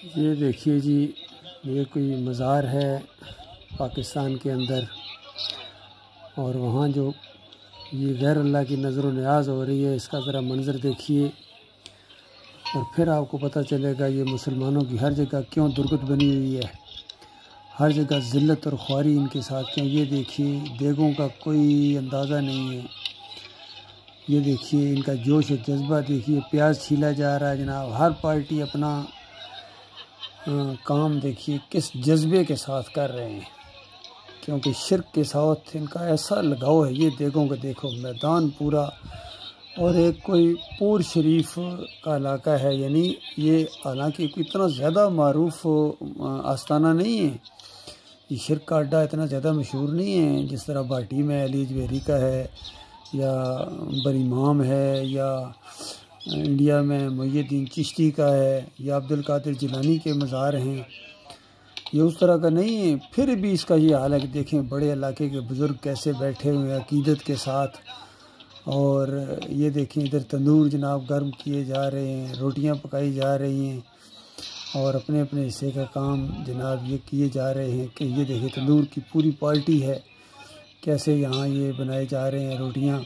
ये देखिए जी, ये कोई मज़ार है पाकिस्तान के अंदर, और वहाँ जो ये गैर अल्लाह की नज़र न्याज हो रही है, इसका ज़रा मंज़र देखिए और फिर आपको पता चलेगा ये मुसलमानों की हर जगह क्यों दुर्गत बनी हुई है। हर जगह ज़िल्लत और ख्वारी इनके साथ क्यों। ये देखिए देगों का कोई अंदाज़ा नहीं है। ये देखिए इनका जोश और जज्बा देखिए, प्याज छीला जा रहा है जनाब। हर पार्टी अपना काम देखिए किस जज्बे के साथ कर रहे हैं, क्योंकि शिर्क के साथ इनका ऐसा लगाव है। ये देगों का देखो मैदान पूरा, और एक कोई पूर शरीफ का इलाका है, यानी ये हालांकि इतना ज़्यादा मारूफ आस्ताना नहीं है, ये शिर्क का अड्डा इतना ज़्यादा मशहूर नहीं है जिस तरह भाटी में अली जवेरी का है, या बरीमाम है, या इंडिया में मुहिद्दीन चिश्ती का है, या अब्दुल कादिर जिलानी के मज़ार हैं। ये उस तरह का नहीं है। फिर भी इसका ये हाल है कि देखें बड़े इलाके के बुज़ुर्ग कैसे बैठे हुए हैं अकीदत के साथ। और ये देखें इधर तंदूर जनाब गर्म किए जा रहे हैं, रोटियां पकाई जा रही हैं, और अपने अपने हिस्से का काम जनाब ये किए जा रहे हैं। कि ये देखें तंदूर की पूरी पार्टी है, कैसे यहाँ ये बनाए जा रहे हैं रोटियां,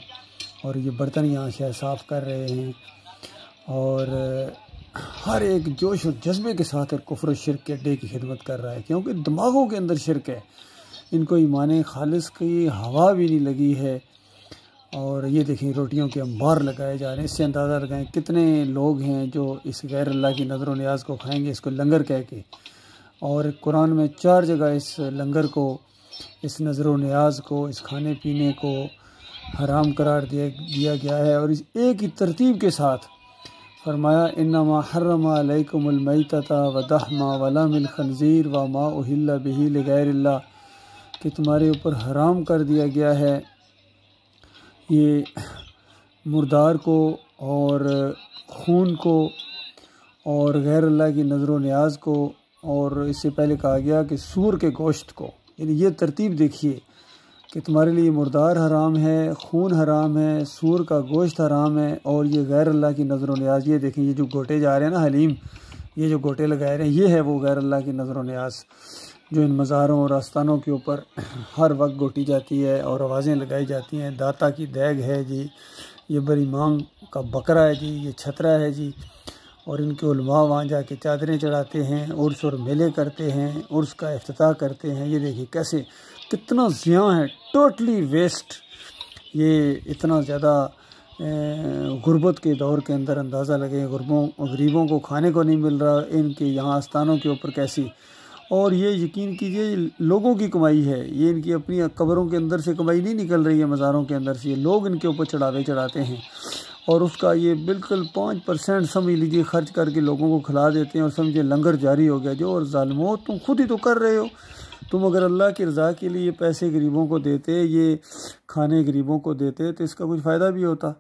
और ये बर्तन यहाँ से साफ़ कर रहे हैं। और हर एक जोश और जज्बे के साथ कुफ्र शिर्क के अड्डे की खिदमत कर रहा है, क्योंकि दिमागों के अंदर शिर्क है। इनको ईमान खालिस की हवा भी नहीं लगी है। और ये देखिए रोटियों के अंबार लगाए जा रहे हैं। इससे अंदाज़ा लगाएं कितने लोग हैं जो इस गैर अल्लाह की नज़र न्याज को खाएंगे, इसको लंगर कह के। और कुरान में 4 जगह इस लंगर को, इस नज़र न्याज को, इस खाने पीने को हराम करार दिया गया है। और इस एक ही तरतीब के साथ फरमाया, इन्नमा हर्रमा अलैकुमुल मैतता व दहमा व लहमुल खंज़ीर व मा उहिल्ला बिही लिगैरिल्लाह, कि तुम्हारे ऊपर हराम कर दिया गया है ये मुर्दार को और खून को और गैर अल्लाह की नज़र न्याज को, और इससे पहले कहा गया कि सूर के गोश्त को। यानी ये तरतीब देखिए कि तुम्हारे लिए मुर्दार हराम है, खून हराम है, सूर का गोश्त हराम है, और ये गैर अल्लाह की नज़र न्याज। ये देखें ये जो गोटे जा रहे हैं ना हलीम, ये जो गोटे लगाए रहे हैं, ये है वो गैर अल्लाह की नज़र न्याज जो इन मज़ारों और आस्थानों के ऊपर हर वक्त गोटी जाती है और आवाज़ें लगाई जाती हैं। दाता की दैग है जी, ये बरीमाम का बकरा है जी, ये छतरा है जी। और इनके उलमा वहाँ जाके चादरें चढ़ाते हैं, उर्स और मेले करते हैं, उर्स का इफ्तिताह करते हैं। ये देखिए कैसे कितना ज़ियाँ है, टोटली वेस्ट। ये इतना ज़्यादा गुर्बत के दौर के अंदर अंदाज़ा लगे, गरीबों को खाने को नहीं मिल रहा इनके यहाँ आस्थानों के ऊपर कैसी। और ये यकीन कीजिए लोगों की कमाई है, ये इनकी अपनी कब्रों के अंदर से कमाई नहीं निकल रही है, मज़ारों के अंदर से ये लोग इनके ऊपर चढ़ावे चढ़ाते हैं, और उसका ये बिल्कुल 5% समझ लीजिए खर्च करके लोगों को खिला देते हैं, और समझिए लंगर जारी हो गया। जो और ज़ालिमों, तुम खुद ही तो कर रहे हो। तुम अगर अल्लाह की रज़ा के लिए पैसे गरीबों को देते, ये खाने गरीबों को देते, तो इसका कुछ फ़ायदा भी होता।